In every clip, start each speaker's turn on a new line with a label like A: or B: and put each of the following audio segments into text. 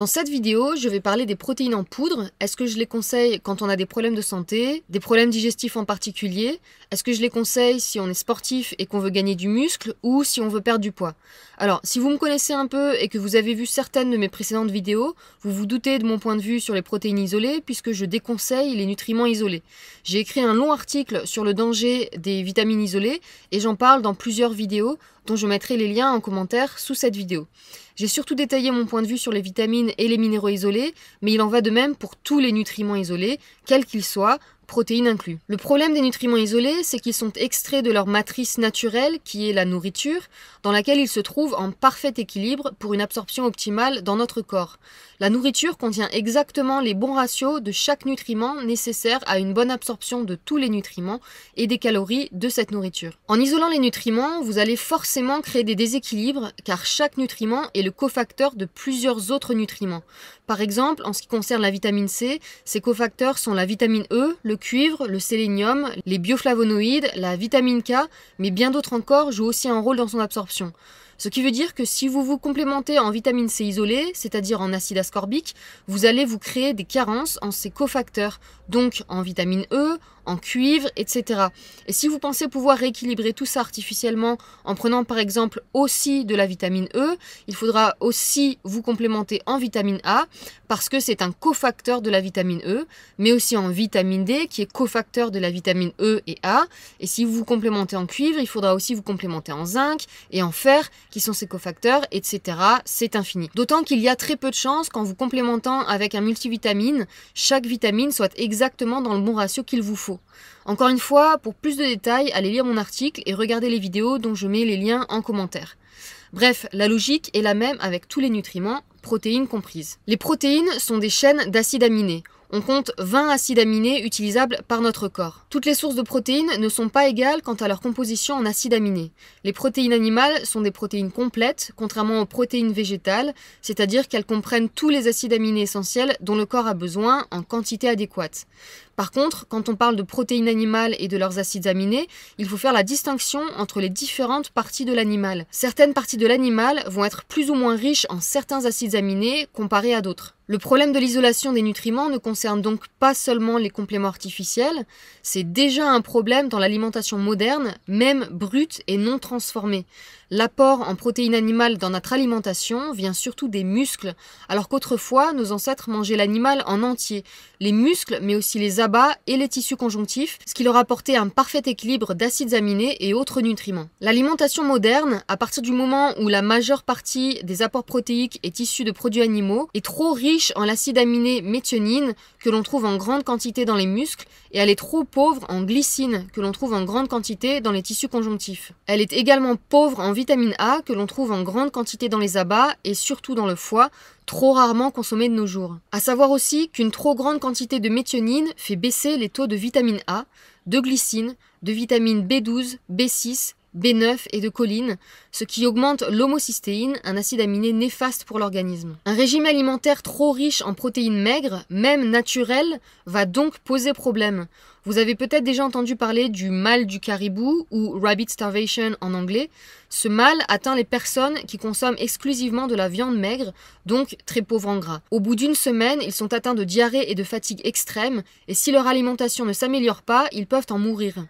A: Dans cette vidéo, je vais parler des protéines en poudre. Est-ce que je les conseille quand on a des problèmes de santé, des problèmes digestifs en particulier? Est-ce que je les conseille si on est sportif et qu'on veut gagner du muscle ou si on veut perdre du poids? Alors, si vous me connaissez un peu et que vous avez vu certaines de mes précédentes vidéos, vous vous doutez de mon point de vue sur les protéines isolées puisque je déconseille les nutriments isolés. J'ai écrit un long article sur le danger des vitamines isolées et j'en parle dans plusieurs vidéos dont je mettrai les liens en commentaire sous cette vidéo. J'ai surtout détaillé mon point de vue sur les vitamines et les minéraux isolés, mais il en va de même pour tous les nutriments isolés, quels qu'ils soient, protéines inclus. Le problème des nutriments isolés, c'est qu'ils sont extraits de leur matrice naturelle, qui est la nourriture, dans laquelle ils se trouvent en parfait équilibre pour une absorption optimale dans notre corps. La nourriture contient exactement les bons ratios de chaque nutriment nécessaire à une bonne absorption de tous les nutriments et des calories de cette nourriture. En isolant les nutriments, vous allez forcément créer des déséquilibres, car chaque nutriment est le cofacteur de plusieurs autres nutriments. Par exemple, en ce qui concerne la vitamine C, ces cofacteurs sont la vitamine E, le cuivre, le sélénium, les bioflavonoïdes, la vitamine K, mais bien d'autres encore jouent aussi un rôle dans son absorption. Ce qui veut dire que si vous vous complémentez en vitamine C isolée, c'est-à-dire en acide ascorbique, vous allez vous créer des carences en ces cofacteurs, donc en vitamine E, en cuivre, etc. Et si vous pensez pouvoir rééquilibrer tout ça artificiellement en prenant par exemple aussi de la vitamine E, il faudra aussi vous complémenter en vitamine A, parce que c'est un cofacteur de la vitamine E, mais aussi en vitamine D, qui est cofacteur de la vitamine E et A. Et si vous vous complémentez en cuivre, il faudra aussi vous complémenter en zinc et en fer, qui sont ces cofacteurs, etc. C'est infini. D'autant qu'il y a très peu de chances qu'en vous complémentant avec un multivitamine, chaque vitamine soit exactement dans le bon ratio qu'il vous faut. Encore une fois, pour plus de détails, allez lire mon article et regardez les vidéos dont je mets les liens en commentaire. Bref, la logique est la même avec tous les nutriments, protéines comprises. Les protéines sont des chaînes d'acides aminés. On compte 20 acides aminés utilisables par notre corps. Toutes les sources de protéines ne sont pas égales quant à leur composition en acides aminés. Les protéines animales sont des protéines complètes, contrairement aux protéines végétales, c'est-à-dire qu'elles comprennent tous les acides aminés essentiels dont le corps a besoin en quantité adéquate. Par contre, quand on parle de protéines animales et de leurs acides aminés, il faut faire la distinction entre les différentes parties de l'animal. Certaines parties de l'animal vont être plus ou moins riches en certains acides aminés comparés à d'autres. Le problème de l'isolation des nutriments ne concerne donc pas seulement les compléments artificiels, c'est déjà un problème dans l'alimentation moderne, même brute et non transformée. L'apport en protéines animales dans notre alimentation vient surtout des muscles, alors qu'autrefois, nos ancêtres mangeaient l'animal en entier, les muscles, mais aussi les abats et les tissus conjonctifs, ce qui leur apportait un parfait équilibre d'acides aminés et autres nutriments. L'alimentation moderne, à partir du moment où la majeure partie des apports protéiques est issue de produits animaux, est trop riche en l'acide aminé méthionine, que l'on trouve en grande quantité dans les muscles, et elle est trop pauvre en glycine, que l'on trouve en grande quantité dans les tissus conjonctifs. Elle est également pauvre en vitamine A, que l'on trouve en grande quantité dans les abats et surtout dans le foie, trop rarement consommée de nos jours. À savoir aussi qu'une trop grande quantité de méthionine fait baisser les taux de vitamine A, de glycine, de vitamine B12, B6, B9 et de choline, ce qui augmente l'homocystéine, un acide aminé néfaste pour l'organisme. Un régime alimentaire trop riche en protéines maigres, même naturelles, va donc poser problème. Vous avez peut-être déjà entendu parler du mal du caribou, ou rabbit starvation en anglais. Ce mal atteint les personnes qui consomment exclusivement de la viande maigre, donc très pauvre en gras. Au bout d'une semaine, ils sont atteints de diarrhée et de fatigue extrême, et si leur alimentation ne s'améliore pas, ils peuvent en mourir.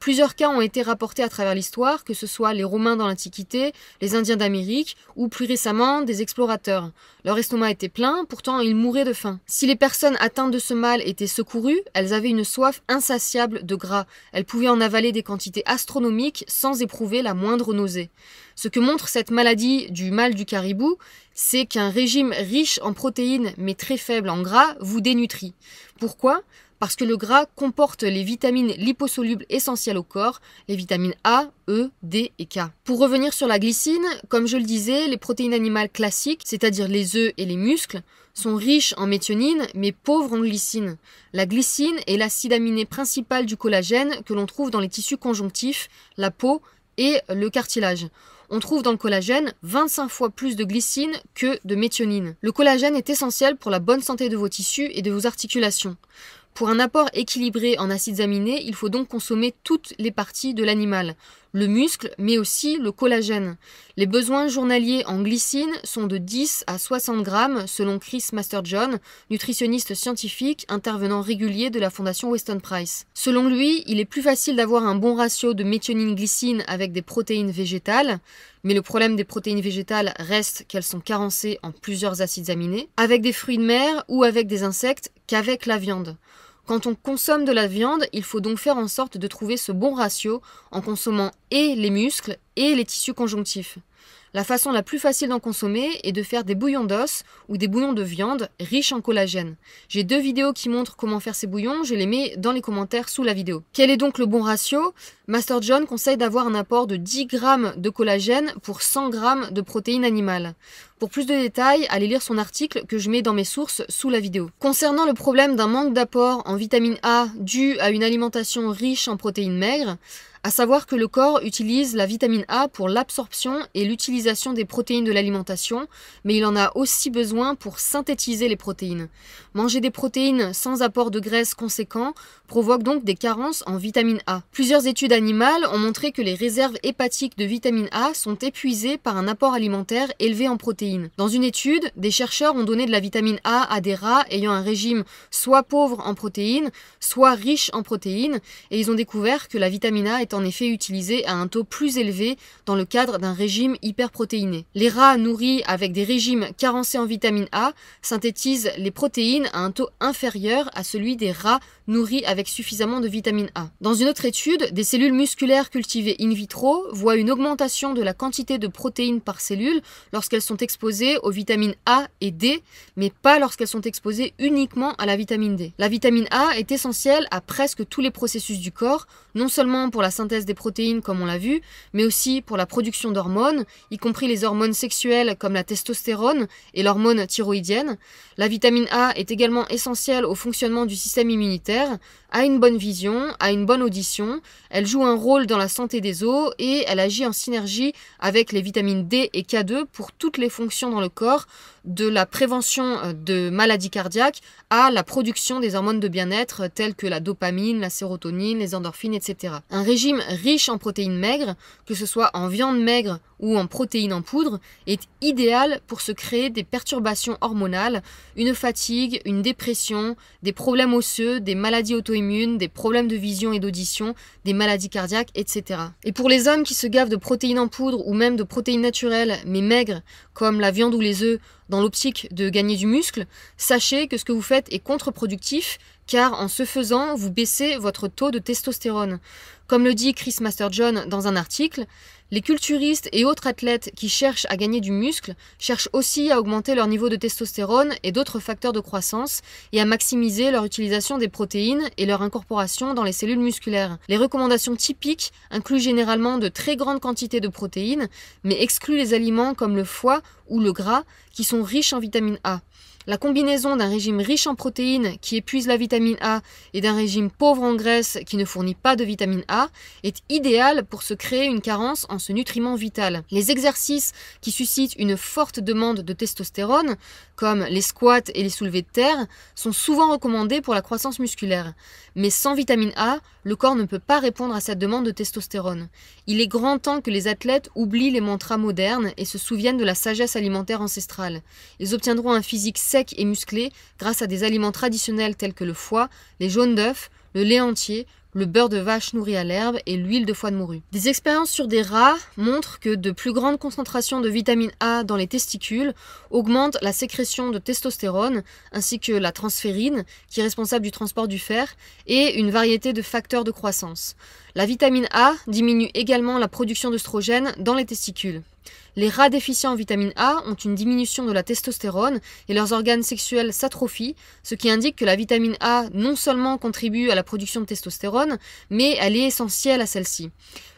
A: Plusieurs cas ont été rapportés à travers l'histoire, que ce soit les Romains dans l'Antiquité, les Indiens d'Amérique ou plus récemment des explorateurs. Leur estomac était plein, pourtant ils mouraient de faim. Si les personnes atteintes de ce mal étaient secourues, elles avaient une soif insatiable de gras. Elles pouvaient en avaler des quantités astronomiques sans éprouver la moindre nausée. Ce que montre cette maladie du mal du caribou, c'est qu'un régime riche en protéines mais très faible en gras vous dénutrit. Pourquoi ? Parce que le gras comporte les vitamines liposolubles essentielles au corps, les vitamines A, E, D et K. Pour revenir sur la glycine, comme je le disais, les protéines animales classiques, c'est-à-dire les œufs et les muscles, sont riches en méthionine mais pauvres en glycine. La glycine est l'acide aminé principal du collagène que l'on trouve dans les tissus conjonctifs, la peau et le cartilage. On trouve dans le collagène 25 fois plus de glycine que de méthionine. Le collagène est essentiel pour la bonne santé de vos tissus et de vos articulations. Pour un apport équilibré en acides aminés, il faut donc consommer toutes les parties de l'animal. le muscle, mais aussi le collagène. Les besoins journaliers en glycine sont de 10 à 60 grammes selon Chris Masterjohn, nutritionniste scientifique intervenant régulier de la fondation Weston Price. Selon lui, il est plus facile d'avoir un bon ratio de méthionine-glycine avec des protéines végétales, mais le problème des protéines végétales reste qu'elles sont carencées en plusieurs acides aminés, avec des fruits de mer ou avec des insectes qu'avec la viande. Quand on consomme de la viande, il faut donc faire en sorte de trouver ce bon ratio en consommant et les muscles et les tissus conjonctifs. La façon la plus facile d'en consommer est de faire des bouillons d'os ou des bouillons de viande riches en collagène. J'ai 2 vidéos qui montrent comment faire ces bouillons, je les mets dans les commentaires sous la vidéo. Quel est donc le bon ratio? Masterjohn conseille d'avoir un apport de 10 grammes de collagène pour 100 grammes de protéines animales. Pour plus de détails, allez lire son article que je mets dans mes sources sous la vidéo. Concernant le problème d'un manque d'apport en vitamine A dû à une alimentation riche en protéines maigres, à savoir que le corps utilise la vitamine A pour l'absorption et l'utilisation des protéines de l'alimentation, mais il en a aussi besoin pour synthétiser les protéines. Manger des protéines sans apport de graisse conséquent provoque donc des carences en vitamine A. Plusieurs études animales ont montré que les réserves hépatiques de vitamine A sont épuisées par un apport alimentaire élevé en protéines. Dans une étude, des chercheurs ont donné de la vitamine A à des rats ayant un régime soit pauvre en protéines, soit riche en protéines, et ils ont découvert que la vitamine A est en effet utilisée à un taux plus élevé dans le cadre d'un régime hyperprotéiné. Les rats nourris avec des régimes carencés en vitamine A synthétisent les protéines à un taux inférieur à celui des rats nourris avec suffisamment de vitamine A. Dans une autre étude, des cellules musculaires cultivées in vitro voient une augmentation de la quantité de protéines par cellule lorsqu'elles sont exposées aux vitamines A et D, mais pas lorsqu'elles sont exposées uniquement à la vitamine D. La vitamine A est essentielle à presque tous les processus du corps, non seulement pour la synthèse des protéines comme on l'a vu, mais aussi pour la production d'hormones, y compris les hormones sexuelles comme la testostérone et l'hormone thyroïdienne. La vitamine A est également essentielle au fonctionnement du système immunitaire, à une bonne vision, à une bonne audition, elle joue un rôle dans la santé des os et elle agit en synergie avec les vitamines D et K2 pour toutes les fonctions dans le corps, de la prévention de maladies cardiaques à la production des hormones de bien-être telles que la dopamine, la sérotonine, les endorphines, etc. Un régime riche en protéines maigres, que ce soit en viande maigre ou en protéines en poudre, est idéal pour se créer des perturbations hormonales, une fatigue, une dépression, des problèmes osseux, des maladies auto-immunes, des problèmes de vision et d'audition, des maladies cardiaques, etc. Et pour les hommes qui se gavent de protéines en poudre ou même de protéines naturelles mais maigres, comme la viande ou les œufs, dans l'optique de gagner du muscle, sachez que ce que vous faites est contre-productif, car en ce faisant, vous baissez votre taux de testostérone. Comme le dit Chris Masterjohn dans un article, les culturistes et autres athlètes qui cherchent à gagner du muscle cherchent aussi à augmenter leur niveau de testostérone et d'autres facteurs de croissance et à maximiser leur utilisation des protéines et leur incorporation dans les cellules musculaires. Les recommandations typiques incluent généralement de très grandes quantités de protéines, mais excluent les aliments comme le foie ou le gras qui sont riches en vitamine A. La combinaison d'un régime riche en protéines qui épuise la vitamine A et d'un régime pauvre en graisse qui ne fournit pas de vitamine A est idéale pour se créer une carence en ce nutriment vital. Les exercices qui suscitent une forte demande de testostérone, comme les squats et les soulevés de terre, sont souvent recommandés pour la croissance musculaire. Mais sans vitamine A, le corps ne peut pas répondre à cette demande de testostérone. Il est grand temps que les athlètes oublient les mantras modernes et se souviennent de la sagesse alimentaire ancestrale. Ils obtiendront un physique sec et musclé grâce à des aliments traditionnels tels que le foie, les jaunes d'œufs, le lait entier, le beurre de vache nourri à l'herbe et l'huile de foie de morue. Des expériences sur des rats montrent que de plus grandes concentrations de vitamine A dans les testicules augmentent la sécrétion de testostérone ainsi que la transférine, qui est responsable du transport du fer, et une variété de facteurs de croissance. La vitamine A diminue également la production d'œstrogènes dans les testicules. Les rats déficients en vitamine A ont une diminution de la testostérone et leurs organes sexuels s'atrophient, ce qui indique que la vitamine A non seulement contribue à la production de testostérone, mais elle est essentielle à celle-ci.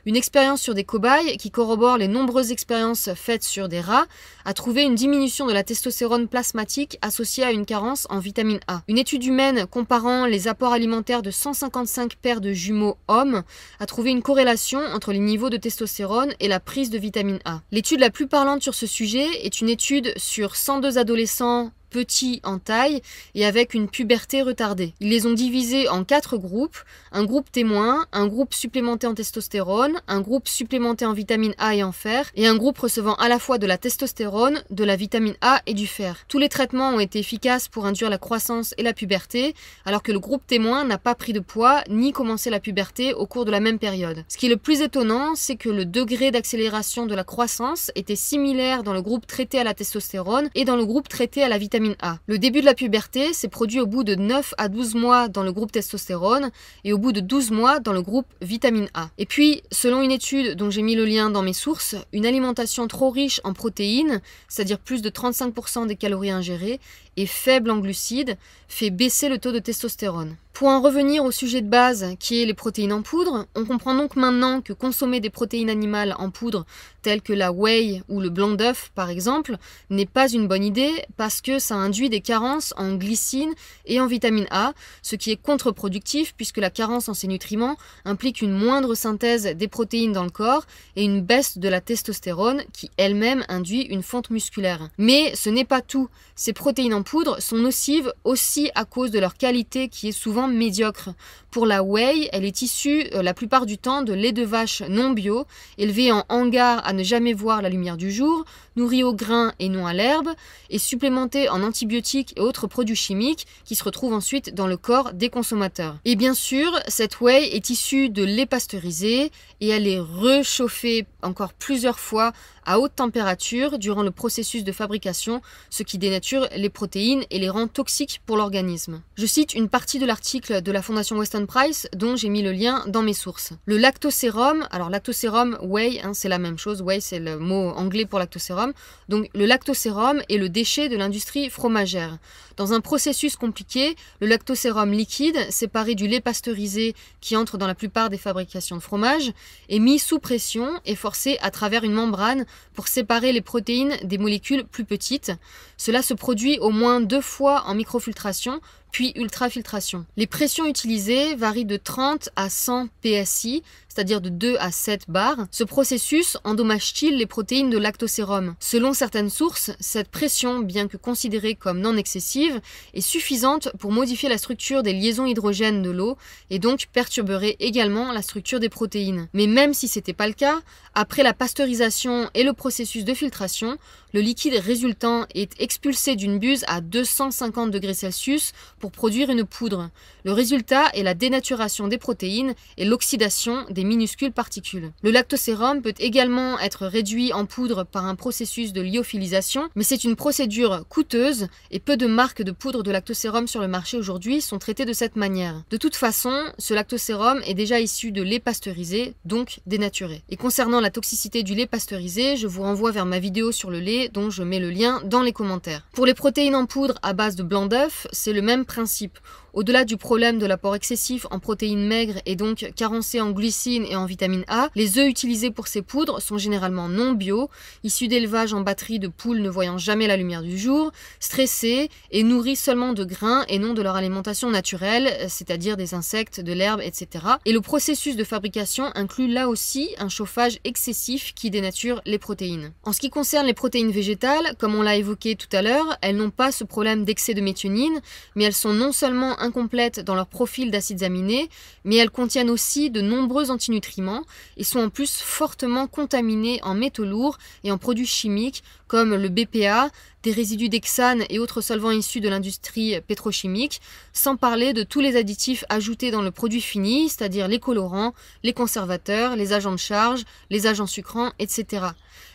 A: Une expérience sur des cobayes, qui corrobore les nombreuses expériences faites sur des rats, a trouvé une diminution de la testostérone plasmatique associée à une carence en vitamine A. Une étude humaine comparant les apports alimentaires de 155 paires de jumeaux hommes a trouvé une corrélation entre les niveaux de testostérone et la prise de vitamine A. L'étude la plus parlante sur ce sujet est une étude sur 102 adolescents petits en taille et avec une puberté retardée. Ils les ont divisés en 4 groupes, un groupe témoin, un groupe supplémenté en testostérone testostérone, un groupe supplémenté en vitamine A et en fer, et un groupe recevant à la fois de la testostérone, de la vitamine A et du fer. Tous les traitements ont été efficaces pour induire la croissance et la puberté, alors que le groupe témoin n'a pas pris de poids ni commencé la puberté au cours de la même période. Ce qui est le plus étonnant, c'est que le degré d'accélération de la croissance était similaire dans le groupe traité à la testostérone et dans le groupe traité à la vitamine A. Le début de la puberté s'est produit au bout de 9 à 12 mois dans le groupe testostérone et au bout de 12 mois dans le groupe vitamine A. Et puis, selon une étude dont j'ai mis le lien dans mes sources, une alimentation trop riche en protéines, c'est-à-dire plus de 35% des calories ingérées, et faible en glucides, fait baisser le taux de testostérone. Pour en revenir au sujet de base qui est les protéines en poudre, on comprend donc maintenant que consommer des protéines animales en poudre telles que la whey ou le blanc d'œuf par exemple n'est pas une bonne idée parce que ça induit des carences en glycine et en vitamine A, ce qui est contre-productif puisque la carence en ces nutriments implique une moindre synthèse des protéines dans le corps et une baisse de la testostérone qui elle-même induit une fonte musculaire. Mais ce n'est pas tout, ces protéines en poudre sont nocives aussi à cause de leur qualité qui est souvent médiocre. Pour la whey, elle est issue la plupart du temps de lait de vache non bio, élevé en hangar à ne jamais voir la lumière du jour, nourri au grain et non à l'herbe, et supplémenté en antibiotiques et autres produits chimiques qui se retrouvent ensuite dans le corps des consommateurs. Et bien sûr, cette whey est issue de lait pasteurisé et elle est réchauffée encore plusieurs fois à haute température durant le processus de fabrication, ce qui dénature les protéines et les rend toxiques pour l'organisme. Je cite une partie de l'article de la Fondation Weston Price dont j'ai mis le lien dans mes sources. Le lactosérum, alors lactosérum, whey, c'est la même chose, whey c'est le mot anglais pour lactosérum, donc le lactosérum est le déchet de l'industrie fromagère. Dans un processus compliqué, le lactosérum liquide, séparé du lait pasteurisé qui entre dans la plupart des fabrications de fromage, est mis sous pression et forcé à travers une membrane pour séparer les protéines des molécules plus petites. Cela se produit au moins 2 fois en microfiltration, puis ultrafiltration. Les pressions utilisées varient de 30 à 100 PSI, c'est-à-dire de 2 à 7 bars. Ce processus endommage-t-il les protéines de lactosérum? Selon certaines sources, cette pression, bien que considérée comme non excessive, est suffisante pour modifier la structure des liaisons hydrogènes de l'eau et donc perturberait également la structure des protéines. Mais même si c'était pas le cas, après la pasteurisation et le processus de filtration, le liquide résultant est expulsé d'une buse à 250 degrés Celsius pour produire une poudre. Le résultat est la dénaturation des protéines et l'oxydation des minuscules particules. Le lactosérum peut également être réduit en poudre par un processus de lyophilisation, mais c'est une procédure coûteuse et peu de marques de poudre de lactosérum sur le marché aujourd'hui sont traitées de cette manière. De toute façon, ce lactosérum est déjà issu de lait pasteurisé, donc dénaturé. Et concernant la toxicité du lait pasteurisé, je vous renvoie vers ma vidéo sur le lait dont je mets le lien dans les commentaires. Pour les protéines en poudre à base de blanc d'œuf, c'est le même principe. Au-delà du problème de l'apport excessif en protéines maigres et donc carencées en glycine et en vitamine A, les œufs utilisés pour ces poudres sont généralement non bio, issus d'élevage en batterie de poules ne voyant jamais la lumière du jour, stressés et nourris seulement de grains et non de leur alimentation naturelle, c'est-à-dire des insectes, de l'herbe, etc. Et le processus de fabrication inclut là aussi un chauffage excessif qui dénature les protéines. En ce qui concerne les protéines végétales, comme on l'a évoqué tout à l'heure, elles n'ont pas ce problème d'excès de méthionine, mais elles sont non seulement incomplètes dans leur profil d'acides aminés, mais elles contiennent aussi de nombreux antinutriments et sont en plus fortement contaminées en métaux lourds et en produits chimiques comme le BPA, des résidus d'hexane et autres solvants issus de l'industrie pétrochimique, sans parler de tous les additifs ajoutés dans le produit fini, c'est-à-dire les colorants, les conservateurs, les agents de charge, les agents sucrants, etc.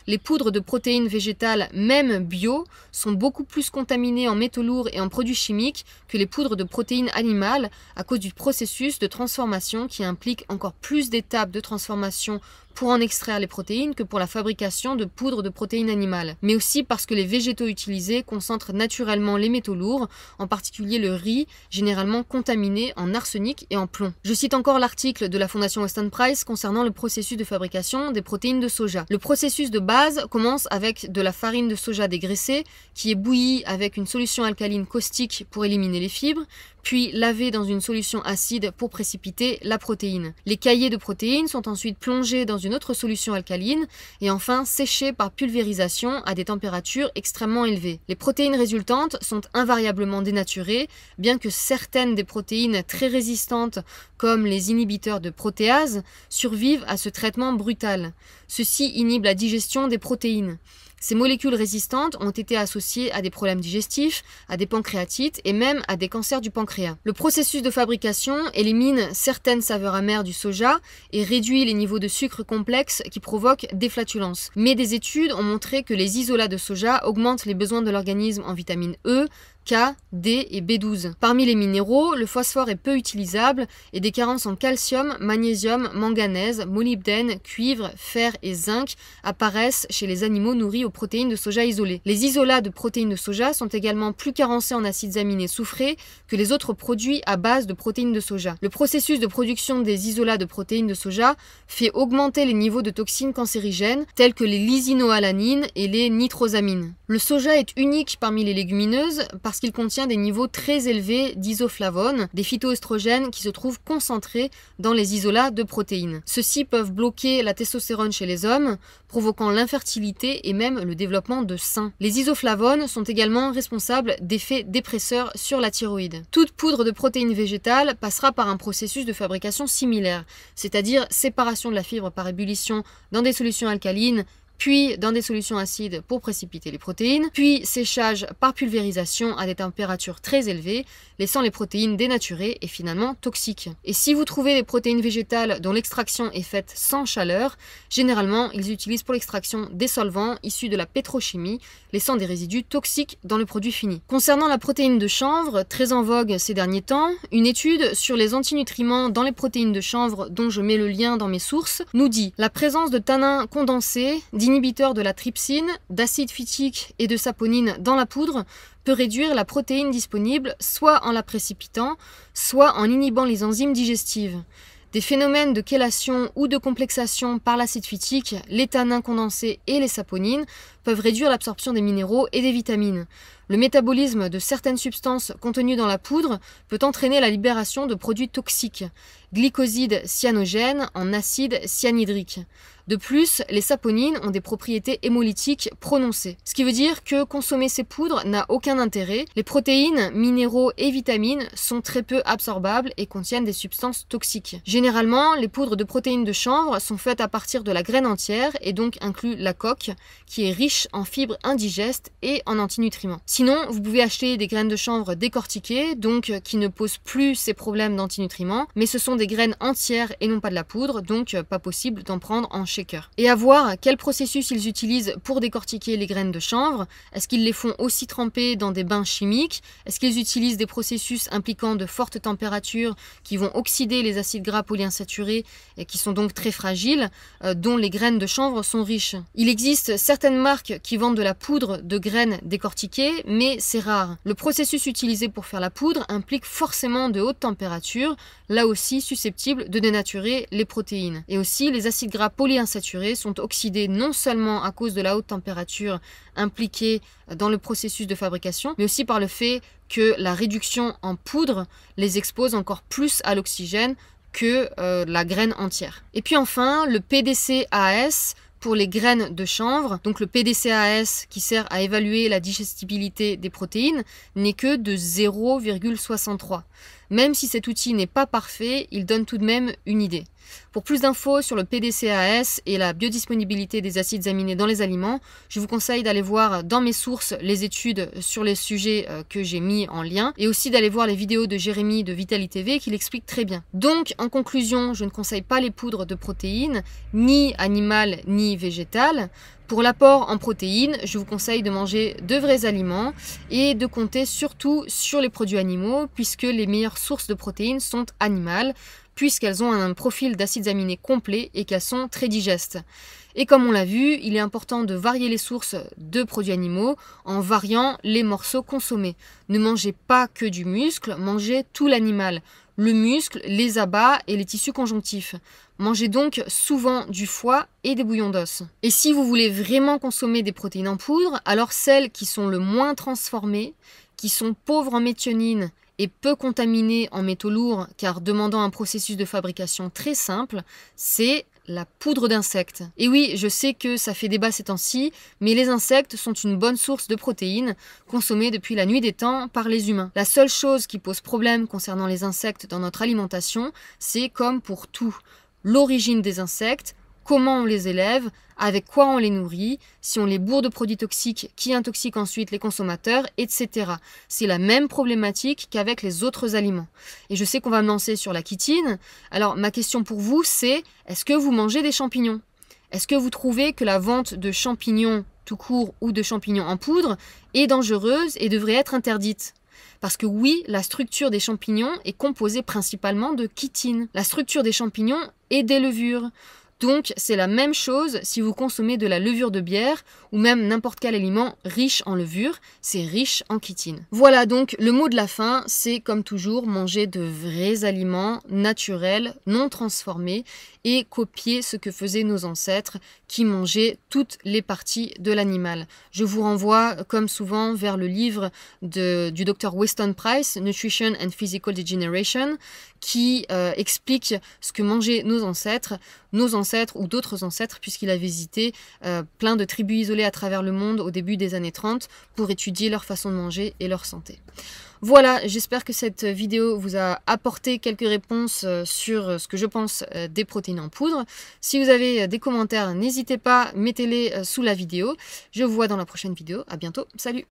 A: Les poudres de protéines végétales, même bio, sont beaucoup plus contaminées en métaux lourds et en produits chimiques que les poudres de protéines animales à cause du processus de transformation qui implique encore plus d'étapes de transformation pour en extraire les protéines que pour la fabrication de poudres de protéines animales. Mais aussi parce que les végétaux utilisés concentrent naturellement les métaux lourds, en particulier le riz, généralement contaminé en arsenic et en plomb. Je cite encore l'article de la Fondation Weston Price concernant le processus de fabrication des protéines de soja. Le processus de base commence avec de la farine de soja dégraissée qui est bouillie avec une solution alcaline caustique pour éliminer les fibres, puis lavés dans une solution acide pour précipiter la protéine. Les caillés de protéines sont ensuite plongés dans une autre solution alcaline et enfin séchés par pulvérisation à des températures extrêmement élevées. Les protéines résultantes sont invariablement dénaturées, bien que certaines des protéines très résistantes, comme les inhibiteurs de protéase, survivent à ce traitement brutal. Ceci inhibe la digestion des protéines. Ces molécules résistantes ont été associées à des problèmes digestifs, à des pancréatites et même à des cancers du pancréas. Le processus de fabrication élimine certaines saveurs amères du soja et réduit les niveaux de sucre complexe qui provoquent des flatulences. Mais des études ont montré que les isolats de soja augmentent les besoins de l'organisme en vitamines E, K, D et B12. Parmi les minéraux, le phosphore est peu utilisable et des carences en calcium, magnésium, manganèse, molybdène, cuivre, fer et zinc apparaissent chez les animaux nourris aux protéines de soja isolées. Les isolats de protéines de soja sont également plus carencés en acides aminés soufrés que les autres produits à base de protéines de soja. Le processus de production des isolats de protéines de soja fait augmenter les niveaux de toxines cancérigènes telles que les lysinoalanines et les nitrosamines. Le soja est unique parmi les légumineuses parce qu'il contient des niveaux très élevés d'isoflavones, des phytoestrogènes qui se trouvent concentrés dans les isolats de protéines. Ceux-ci peuvent bloquer la testostérone chez les hommes, provoquant l'infertilité et même le développement de seins. Les isoflavones sont également responsables d'effets dépresseurs sur la thyroïde. Toute poudre de protéines végétales passera par un processus de fabrication similaire, c'est-à-dire séparation de la fibre par ébullition dans des solutions alcalines, puis dans des solutions acides pour précipiter les protéines, puis séchage par pulvérisation à des températures très élevées, laissant les protéines dénaturées et finalement toxiques. Et si vous trouvez des protéines végétales dont l'extraction est faite sans chaleur, généralement ils utilisent pour l'extraction des solvants issus de la pétrochimie, laissant des résidus toxiques dans le produit fini. Concernant la protéine de chanvre, très en vogue ces derniers temps, une étude sur les antinutriments dans les protéines de chanvre, dont je mets le lien dans mes sources, nous dit la présence de tanins condensés, d'inhibiteurs de la trypsine, d'acide phytique et de saponine dans la poudre peut réduire la protéine disponible soit en la précipitant, soit en inhibant les enzymes digestives. Des phénomènes de chélation ou de complexation par l'acide phytique, les tanins condensés et les saponines peuvent réduire l'absorption des minéraux et des vitamines. Le métabolisme de certaines substances contenues dans la poudre peut entraîner la libération de produits toxiques, glycosides cyanogènes en acide cyanhydrique. De plus, les saponines ont des propriétés hémolytiques prononcées, ce qui veut dire que consommer ces poudres n'a aucun intérêt. Les protéines, minéraux et vitamines sont très peu absorbables et contiennent des substances toxiques. Généralement, les poudres de protéines de chanvre sont faites à partir de la graine entière et donc incluent la coque, qui est riche en fibres indigestes et en antinutriments. Sinon, vous pouvez acheter des graines de chanvre décortiquées, donc qui ne posent plus ces problèmes d'antinutriments, mais ce sont des graines entières et non pas de la poudre, donc pas possible d'en prendre en shaker. Et à voir quel processus ils utilisent pour décortiquer les graines de chanvre. Est-ce qu'ils les font aussi tremper dans des bains chimiques? Est-ce qu'ils utilisent des processus impliquant de fortes températures qui vont oxyder les acides gras polyinsaturés et qui sont donc très fragiles, dont les graines de chanvre sont riches? Il existe certaines marques qui vendent de la poudre de graines décortiquées, mais c'est rare. Le processus utilisé pour faire la poudre implique forcément de hautes températures, là aussi susceptibles de dénaturer les protéines. Et aussi, les acides gras polyinsaturés sont oxydés non seulement à cause de la haute température impliquée dans le processus de fabrication, mais aussi par le fait que la réduction en poudre les expose encore plus à l'oxygène que la graine entière. Et puis enfin, le PDCAAS pour les graines de chanvre, donc le PDCAAS qui sert à évaluer la digestibilité des protéines, n'est que de 0,63. Même si cet outil n'est pas parfait, il donne tout de même une idée. Pour plus d'infos sur le PDCAAS et la biodisponibilité des acides aminés dans les aliments, je vous conseille d'aller voir dans mes sources les études sur les sujets que j'ai mis en lien et aussi d'aller voir les vidéos de Jérémy de Vitali TV qui l'explique très bien. Donc, en conclusion, je ne conseille pas les poudres de protéines, ni animales ni végétales. Pour l'apport en protéines, je vous conseille de manger de vrais aliments et de compter surtout sur les produits animaux puisque les meilleures sources de protéines sont animales, puisqu'elles ont un profil d'acides aminés complet et qu'elles sont très digestes. Et comme on l'a vu, il est important de varier les sources de produits animaux en variant les morceaux consommés. Ne mangez pas que du muscle, mangez tout l'animal, le muscle, les abats et les tissus conjonctifs. Mangez donc souvent du foie et des bouillons d'os. Et si vous voulez vraiment consommer des protéines en poudre, alors celles qui sont le moins transformées, qui sont pauvres en méthionine et peu contaminé en métaux lourds car demandant un processus de fabrication très simple, c'est la poudre d'insectes. Et oui, je sais que ça fait débat ces temps-ci, mais les insectes sont une bonne source de protéines, consommées depuis la nuit des temps par les humains. La seule chose qui pose problème concernant les insectes dans notre alimentation, c'est comme pour tout, l'origine des insectes, comment on les élève, avec quoi on les nourrit, si on les bourre de produits toxiques qui intoxiquent ensuite les consommateurs, etc. C'est la même problématique qu'avec les autres aliments. Et je sais qu'on va me lancer sur la chitine. Alors ma question pour vous, c'est est-ce que vous mangez des champignons? Est-ce que vous trouvez que la vente de champignons tout court ou de champignons en poudre est dangereuse et devrait être interdite? Parce que oui, la structure des champignons est composée principalement de chitine. La structure des champignons est des levures. Donc c'est la même chose si vous consommez de la levure de bière ou même n'importe quel aliment riche en levure, c'est riche en chitine. Voilà donc le mot de la fin, c'est comme toujours manger de vrais aliments naturels, non transformés et copier ce que faisaient nos ancêtres qui mangeaient toutes les parties de l'animal. Je vous renvoie comme souvent vers le livre du Dr Weston Price, Nutrition and Physical Degeneration, qui explique ce que mangeaient nos ancêtres ou d'autres ancêtres, puisqu'il avait visité plein de tribus isolées à travers le monde au début des années 30 pour étudier leur façon de manger et leur santé. Voilà, j'espère que cette vidéo vous a apporté quelques réponses sur ce que je pense des protéines en poudre. Si vous avez des commentaires, n'hésitez pas, mettez-les sous la vidéo. Je vous vois dans la prochaine vidéo. À bientôt, salut!